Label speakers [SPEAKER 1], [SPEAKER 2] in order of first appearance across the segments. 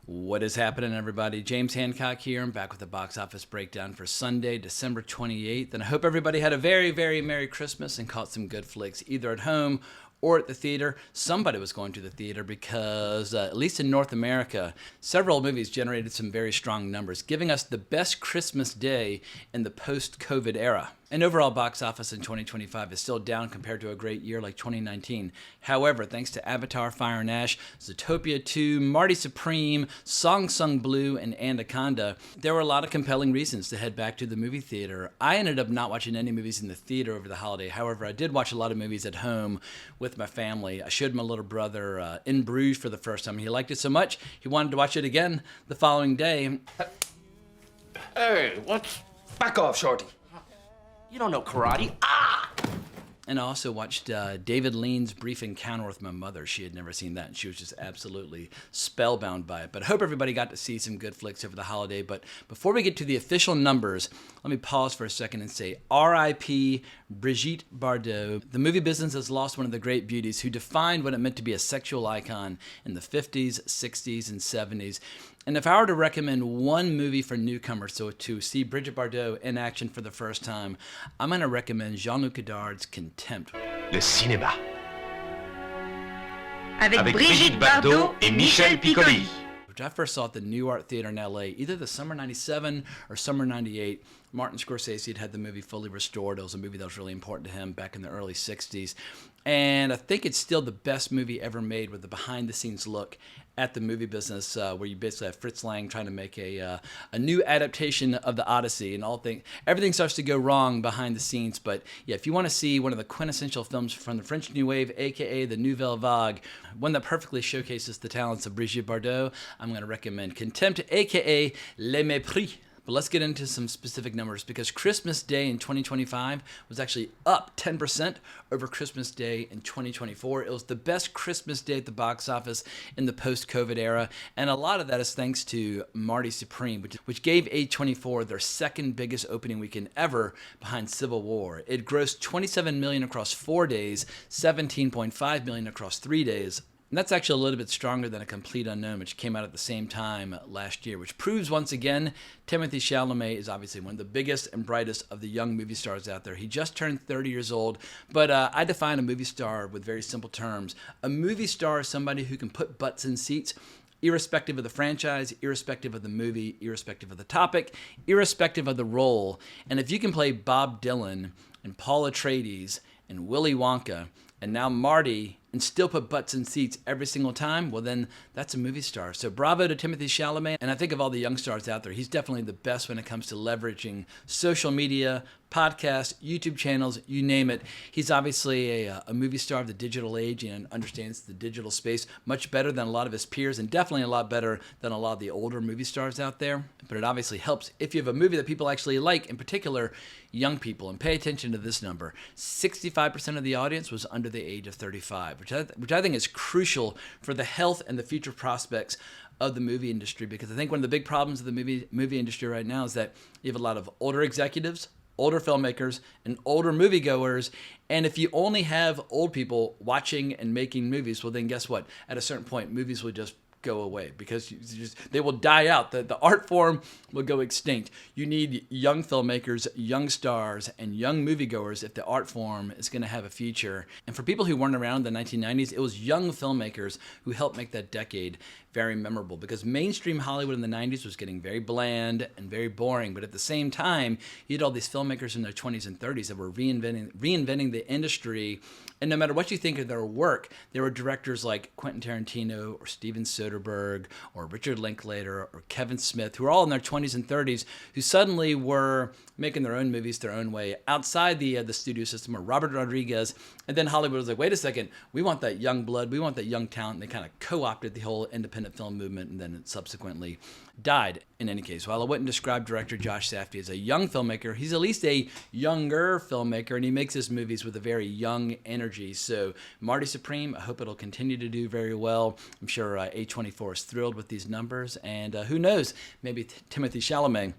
[SPEAKER 1] What is happening, everybody? James Hancock here. I'm back with the box office breakdown for Sunday, December 28th. And I hope everybody had a very, very Merry Christmas and caught some good flicks, either at home or at the theater. Somebody was going to the theater because, at least in North America, several movies generated some very strong numbers, giving us the best Christmas day in the post-COVID era. And overall box office in 2025 is still down compared to a great year like 2019. However, thanks to Avatar, Fire and Ash, Zootopia 2, Marty Supreme, Song Sung Blue, and Anaconda, there were a lot of compelling reasons to head back to the movie theater. I ended up not watching any movies in the theater over the holiday. However, I did watch a lot of movies at home with my family. I showed my little brother In Bruges for the first time. He liked it so much, he wanted to watch it again the following day.
[SPEAKER 2] Hey, what's... Back off, Shorty. You don't know karate. Ah!
[SPEAKER 1] And I also watched David Lean's Brief Encounter with My Mother. She had never seen that, and she was just absolutely spellbound by it. But I hope everybody got to see some good flicks over the holiday. But before we get to the official numbers, let me pause for a second and say R.I.P. Brigitte Bardot. The movie business has lost one of the great beauties who defined what it meant to be a sexual icon in the 50s, 60s, and 70s. And if I were to recommend one movie for newcomers to see Brigitte Bardot in action for the first time, I'm going to recommend Jean-Luc Godard's Contempt.
[SPEAKER 3] Le cinéma.
[SPEAKER 4] Avec Brigitte Bardot et Michel Piccoli.
[SPEAKER 1] Which I first saw at the New Art Theater in LA, either the summer 97 or summer 98. Martin Scorsese had the movie fully restored. It was a movie that was really important to him back in the early 60s. And I think it's still the best movie ever made with the behind-the-scenes look at the movie business, where you basically have Fritz Lang trying to make a new adaptation of the Odyssey, and everything starts to go wrong behind the scenes. But yeah, if you want to see one of the quintessential films from the French New Wave, aka the Nouvelle Vague, one that perfectly showcases the talents of Brigitte Bardot, I'm going to recommend Contempt, aka Les Mépris. But let's get into some specific numbers, because Christmas Day in 2025 was actually up 10% over Christmas Day in 2024. It was the best Christmas Day at the box office in the post-COVID era, and a lot of that is thanks to Marty Supreme, which gave A24 their second biggest opening weekend ever behind Civil War. It grossed $27 million across 4 days, $17.5 million across 3 days. And that's actually a little bit stronger than A Complete Unknown, which came out at the same time last year, which proves once again Timothée Chalamet is obviously one of the biggest and brightest of the young movie stars out there. He just turned 30 years old, but I define a movie star with very simple terms. A movie star is somebody who can put butts in seats, irrespective of the franchise, irrespective of the movie, irrespective of the topic, irrespective of the role. And if you can play Bob Dylan and Paul Atreides and Willy Wonka and now Marty and still put butts in seats every single time, well then that's a movie star. So bravo to Timothée Chalamet. And I think of all the young stars out there, he's definitely the best when it comes to leveraging social media, podcasts, YouTube channels, you name it. He's obviously a movie star of the digital age and understands the digital space much better than a lot of his peers, and definitely a lot better than a lot of the older movie stars out there. But it obviously helps if you have a movie that people actually like, in particular young people. And pay attention to this number. 65% of the audience was under the age of 35, which I think is crucial for the health and the future prospects of the movie industry, because I think one of the big problems of the movie industry right now is that you have a lot of older executives, older filmmakers, and older moviegoers. And if you only have old people watching and making movies, well then guess what? At a certain point, movies will just go away, because they will die out. The art form will go extinct. You need young filmmakers, young stars, and young moviegoers if the art form is going to have a future. And for people who weren't around in the 1990s, it was young filmmakers who helped make that decade very memorable, because mainstream Hollywood in the 90s was getting very bland and very boring. But at the same time, you had all these filmmakers in their 20s and 30s that were reinventing the industry. And no matter what you think of their work, there were directors like Quentin Tarantino or Steven Soderbergh or Richard Linklater or Kevin Smith, who were all in their 20s and 30s, who suddenly were making their own movies their own way outside the studio system, or Robert Rodriguez. And then Hollywood was like, wait a second, we want that young blood, we want that young talent. And they kind of co-opted the whole independent film movement, and then it subsequently died. In any case, while I wouldn't describe director Josh Safdie as a young filmmaker, he's at least a younger filmmaker, and he makes his movies with a very young energy. So Marty Supreme, I hope it'll continue to do very well. I'm sure A24 is thrilled with these numbers, and who knows, maybe Timothée Chalamet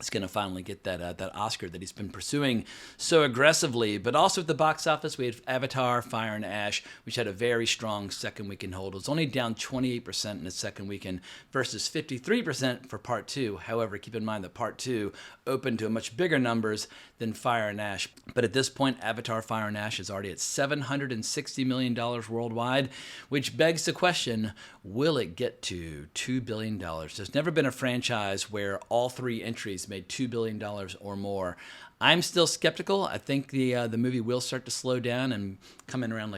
[SPEAKER 1] is going to finally get that Oscar that he's been pursuing so aggressively. But also at the box office, we had Avatar, Fire and Ash, which had a very strong second weekend hold. It was only down 28% in its second weekend versus 53% for Part 2. However, keep in mind that Part 2 opened to much bigger numbers than Fire and Ash. But at this point, Avatar, Fire and Ash is already at $760 million worldwide, which begs the question, will it get to $2 billion? There's never been a franchise where all three entries made $2 billion or more. I'm still skeptical. I think the movie will start to slow down and come in around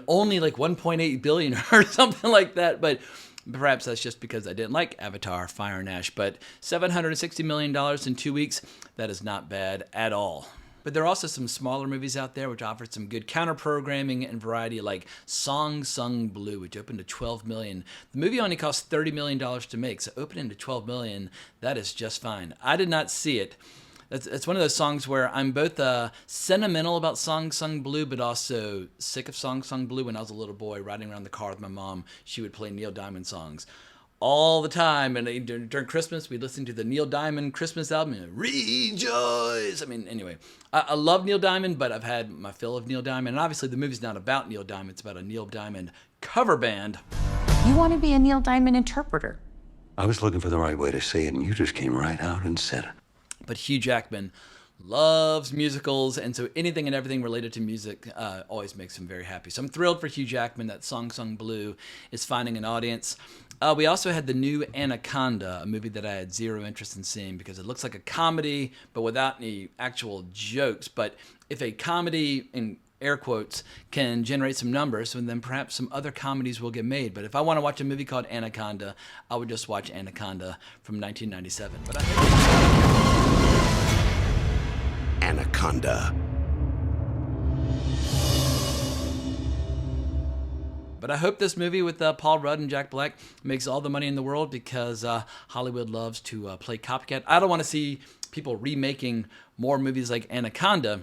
[SPEAKER 1] only 1.8 billion or something like that. But perhaps that's just because I didn't like Avatar, Fire and Ash. But $760 million in 2 weeks, that is not bad at all. But there are also some smaller movies out there which offer some good counter-programming and variety, like Song Sung Blue, which opened to $12 million. The movie only cost $30 million to make, so opening to $12 million, that is just fine. I did not see it. It's one of those songs where I'm both sentimental about Song Sung Blue, but also sick of Song Sung Blue. When I was a little boy riding around the car with my mom, she would play Neil Diamond songs all the time. And during Christmas, we'd listen to the Neil Diamond Christmas album, Rejoice. Anyway, I love Neil Diamond, but I've had my fill of Neil Diamond. And obviously, the movie's not about Neil Diamond. It's about a Neil Diamond cover band.
[SPEAKER 3] You want to be a Neil Diamond interpreter?
[SPEAKER 5] I was looking for the right way to say it, and you just came right out and said it.
[SPEAKER 1] But Hugh Jackman loves musicals, and so anything and everything related to music always makes him very happy. So I'm thrilled for Hugh Jackman that Song Sung Blue is finding an audience. We also had the new Anaconda, a movie that I had zero interest in seeing because it looks like a comedy, but without any actual jokes. But if a comedy, in air quotes, can generate some numbers, then perhaps some other comedies will get made. But if I want to watch a movie called Anaconda, I would just watch Anaconda from 1997.
[SPEAKER 6] Anaconda.
[SPEAKER 1] But I hope this movie with Paul Rudd and Jack Black makes all the money in the world because Hollywood loves to play copycat. I don't want to see people remaking more movies like Anaconda,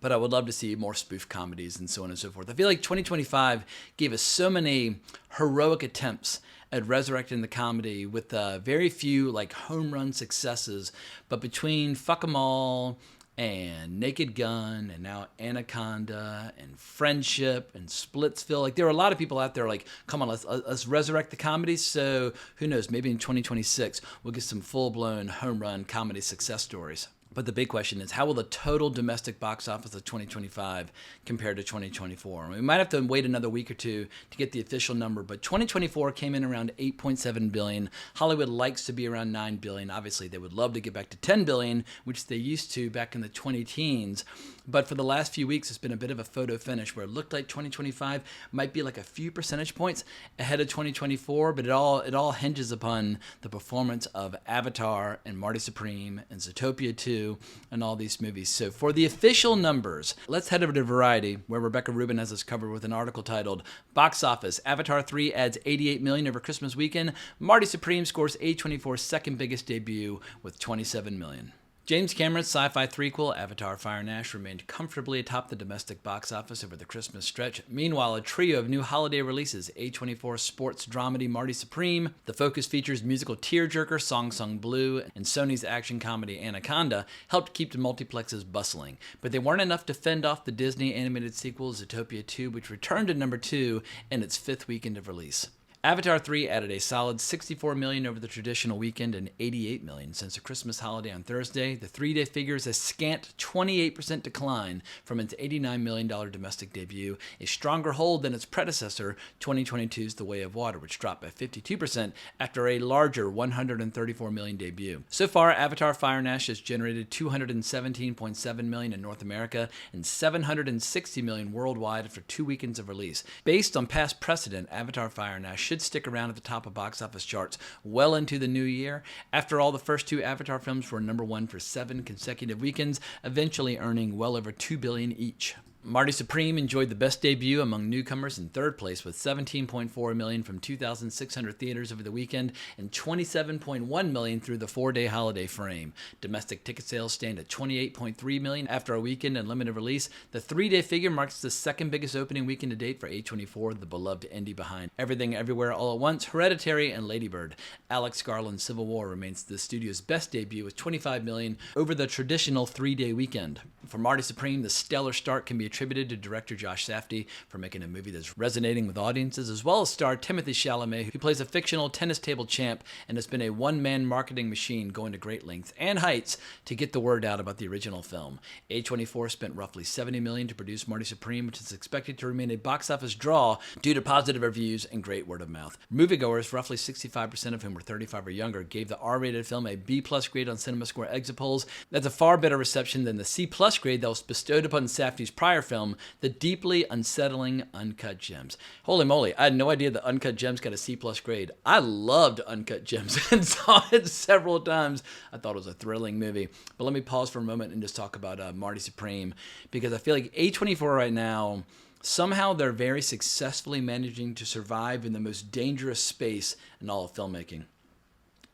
[SPEAKER 1] but I would love to see more spoof comedies and so on and so forth. I feel like 2025 gave us so many heroic attempts at resurrecting the comedy with very few home run successes. But between Fuck 'Em All and Naked Gun and now Anaconda and Friendship and Splitsville, there are a lot of people out there come on, let's resurrect the comedy. So who knows, maybe in 2026 we'll get some full-blown home run comedy success stories. But the big question is, how will the total domestic box office of 2025 compare to 2024? We might have to wait another week or two to get the official number, but 2024 came in around $8.7 billion. Hollywood likes to be around $9 billion. Obviously, they would love to get back to $10 billion, which they used to back in the 20-teens. But for the last few weeks, it's been a bit of a photo finish where it looked like 2025 might be a few percentage points ahead of 2024, but it all hinges upon the performance of Avatar and Marty Supreme and Zootopia 2 and all these movies. So for the official numbers, let's head over to Variety, where Rebecca Rubin has us covered with an article titled Box Office, Avatar 3 adds $88 million over Christmas weekend. Marty Supreme scores A24's second biggest debut with $27 million. James Cameron's sci-fi threequel, Avatar Fire and Ash, remained comfortably atop the domestic box office over the Christmas stretch. Meanwhile, a trio of new holiday releases, A24's sports dramedy Marty Supreme, The Focus Features musical tearjerker Song Sung Blue, and Sony's action comedy Anaconda, helped keep the multiplexes bustling. But they weren't enough to fend off the Disney animated sequel Zootopia 2, which returned to number 2 in its fifth weekend of release. Avatar 3 added a solid $64 million over the traditional weekend and $88 million since the Christmas holiday on Thursday. The three-day figure is a scant 28% decline from its $89 million domestic debut, a stronger hold than its predecessor, 2022's The Way of Water, which dropped by 52% after a larger $134 million debut. So far, Avatar Fire and Ash has generated $217.7 million in North America and $760 million worldwide after 2 weekends of release. Based on past precedent, Avatar Fire and Ash should stick around at the top of box office charts well into the new year. After all, the first two Avatar films were number 1 for 7 consecutive weekends, eventually earning well over $2 billion each. Marty Supreme enjoyed the best debut among newcomers in third place with $17.4 million from 2,600 theaters over the weekend and $27.1 million through the 4-day holiday frame. Domestic ticket sales stand at $28.3 million after a weekend and limited release. The 3-day figure marks the second biggest opening weekend to date for A24, the beloved indie behind Everything Everywhere All at Once, Hereditary, and Lady Bird. Alex Garland's Civil War remains the studio's best debut with $25 million over the traditional 3-day weekend. For Marty Supreme, the stellar start can be attributed to director Josh Safdie for making a movie that's resonating with audiences, as well as star Timothée Chalamet, who plays a fictional tennis table champ and has been a one-man marketing machine going to great lengths and heights to get the word out about the original film. A24 spent roughly $70 million to produce Marty Supreme, which is expected to remain a box office draw due to positive reviews and great word of mouth. Moviegoers, roughly 65% of whom were 35 or younger, gave the R-rated film a B+ grade on CinemaScore exit polls. That's a far better reception than the C+ grade that was bestowed upon Safdie's prior film, The Deeply Unsettling Uncut Gems. Holy moly, I had no idea that Uncut Gems got a C+ grade. I loved Uncut Gems and saw it several times. I thought it was a thrilling movie. But let me pause for a moment and just talk about Marty Supreme, because I feel like A24 right now, somehow they're very successfully managing to survive in the most dangerous space in all of filmmaking.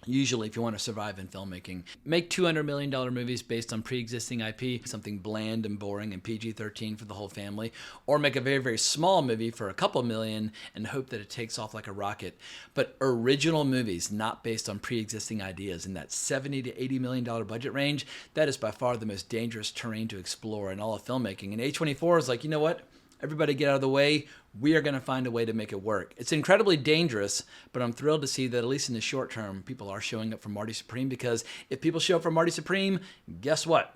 [SPEAKER 1] Usually, if you want to survive in filmmaking, make $200 million movies based on pre-existing IP, something bland and boring and PG-13 for the whole family, or make a very, very small movie for a couple million and hope that it takes off like a rocket. But original movies not based on pre-existing ideas in that $70 to $80 million budget range, that is by far the most dangerous terrain to explore in all of filmmaking. And A24 is like, you know what? Everybody get out of the way. We are going to find a way to make it work. It's incredibly dangerous, but I'm thrilled to see that at least in the short term, people are showing up for Marty Supreme, because if people show up for Marty Supreme, guess what?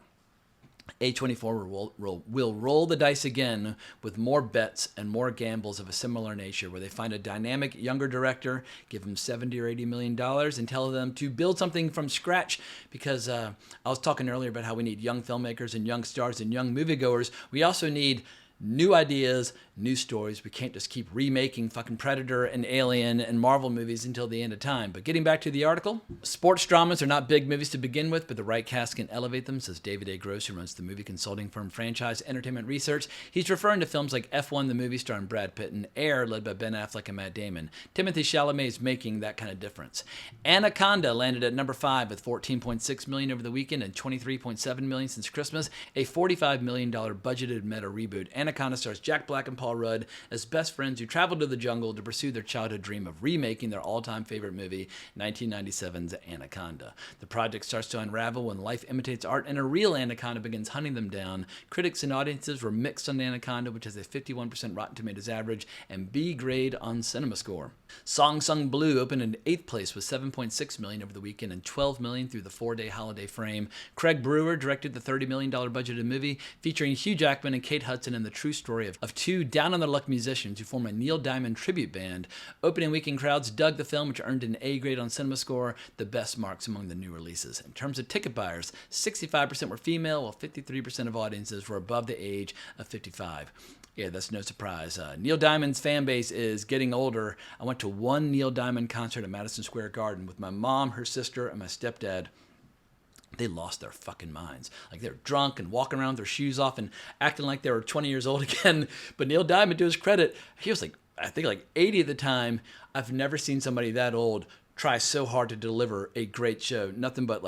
[SPEAKER 1] A24 will roll the dice again with more bets and more gambles of a similar nature, where they find a dynamic younger director, give them $70 or $80 million, and tell them to build something from scratch. Because I was talking earlier about how we need young filmmakers and young stars and young moviegoers. We also need new ideas, new stories. We can't just keep remaking fucking Predator and Alien and Marvel movies until the end of time. But getting back to the article, sports dramas are not big movies to begin with, but the right cast can elevate them, says David A. Gross, who runs the movie consulting firm Franchise Entertainment Research. He's referring to films like F1, the movie starring Brad Pitt, and Air, led by Ben Affleck and Matt Damon. Timothée Chalamet is making that kind of difference. Anaconda landed at number 5 with $14.6 million over the weekend and $23.7 million since Christmas, a $45 million budgeted meta reboot. Anaconda stars Jack Black and Paul Rudd as best friends who travel to the jungle to pursue their childhood dream of remaking their all-time favorite movie, 1997's Anaconda. The project starts to unravel when life imitates art and a real anaconda begins hunting them down. Critics and audiences were mixed on Anaconda, which has a 51% Rotten Tomatoes average and B grade on CinemaScore. Song Sung Blue opened in 8th place with $7.6 million over the weekend and $12 million through the 4-day holiday frame. Craig Brewer directed the $30 million budgeted movie featuring Hugh Jackman and Kate Hudson in the true story of two down-on-their-luck musicians who form a Neil Diamond tribute band. Opening weekend crowds dug the film, which earned an A grade on CinemaScore, the best marks among the new releases. In terms of ticket buyers, 65% were female, while 53% of audiences were above the age of 55. Yeah, that's no surprise. Neil Diamond's fan base is getting older. I went to one Neil Diamond concert at Madison Square Garden with my mom, her sister, and my stepdad. They lost their fucking minds. Like, they're drunk and walking around with their shoes off and acting like they were 20 years old again. But Neil Diamond, to his credit, he was I think 80 at the time. I've never seen somebody that old try so hard to deliver a great show. Nothing but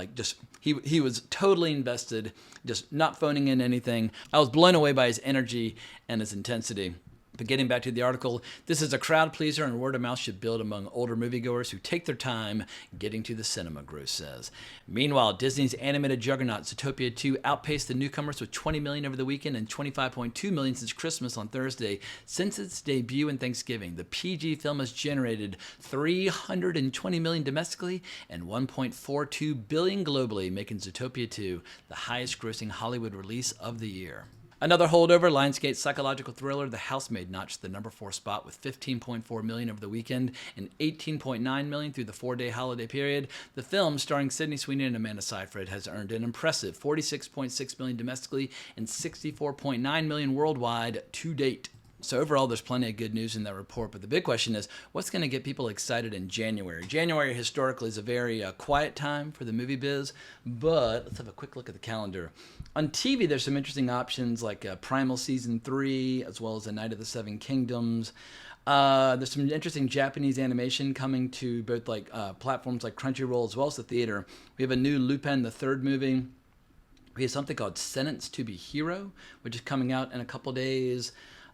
[SPEAKER 1] he was totally invested, just not phoning in anything. I was blown away by his energy and his intensity. But getting back to the article, this is a crowd pleaser and word of mouth should build among older moviegoers who take their time getting to the cinema, Gross says. Meanwhile, Disney's animated juggernaut Zootopia 2 outpaced the newcomers with $20 million over the weekend and $25.2 million since Christmas on Thursday. Since its debut and Thanksgiving, the PG film has generated $320 million domestically and $1.42 billion globally, making Zootopia 2 the highest grossing Hollywood release of the year. Another holdover, Lionsgate's psychological thriller, The Housemaid, notched the number 4 spot with $15.4 million over the weekend and $18.9 million through the 4-day holiday period. The film, starring Sydney Sweeney and Amanda Seyfried, has earned an impressive $46.6 million domestically and $64.9 million worldwide to date. So overall, there's plenty of good news in that report, but the big question is, what's going to get people excited in January? January historically is a very quiet time for the movie biz, but let's have a quick look at the calendar. On TV, there's some interesting options like Primal Season 3, as well as A Night of the Seven Kingdoms. There's some interesting Japanese animation coming to both like platforms like Crunchyroll as well as the theater. We have a new Lupin the Third movie. We have something called Sentenced to be Hero, which is coming out in a couple days.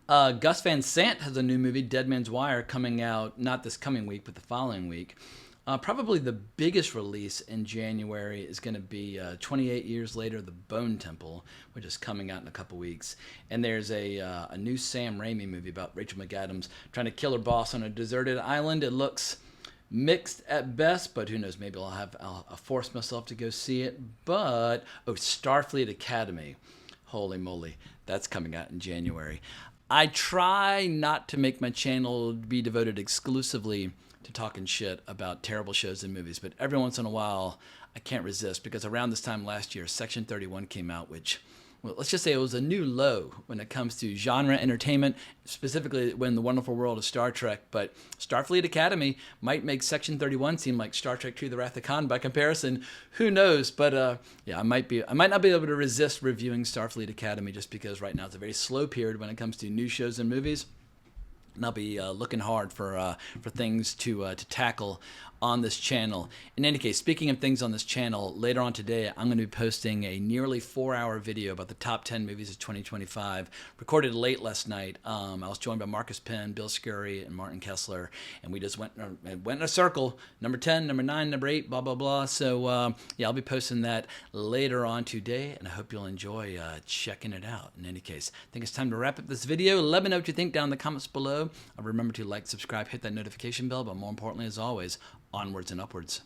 [SPEAKER 1] Gus Van Sant has a new movie, Dead Man's Wire, coming out not this coming week, but the following week. Probably the biggest release in January is going to be 28 Years Later, The Bone Temple, which is coming out in a couple weeks. And there's a new Sam Raimi movie about Rachel McAdams trying to kill her boss on a deserted island. It looks mixed at best, but who knows? Maybe I'll force myself to go see it. But, Starfleet Academy. Holy moly, that's coming out in January. I try not to make my channel be devoted exclusively to talking shit about terrible shows and movies, but every once in a while I can't resist, because around this time last year, Section 31 came out, which, well, let's just say it was a new low when it comes to genre entertainment, specifically in the wonderful world of Star Trek. But Starfleet Academy might make Section 31 seem like Star Trek II: The Wrath of Khan by comparison. Who knows? But yeah, I might not be able to resist reviewing Starfleet Academy, just because right now it's a very slow period when it comes to new shows and movies. And I'll be looking hard for things to tackle on this channel. In any case, speaking of things on this channel, later on today, I'm going to be posting a nearly 4-hour video about the top 10 movies of 2025, recorded late last night. I was joined by Marcus Penn, Bill Scurry, and Martin Kessler, and we just went in a circle, number 10, number 9, number 8, blah, blah, blah. So, yeah, I'll be posting that later on today, and I hope you'll enjoy checking it out. In any case, I think it's time to wrap up this video. Let me know what you think down in the comments below. Remember to like, subscribe, hit that notification bell, but more importantly, as always, onwards and upwards.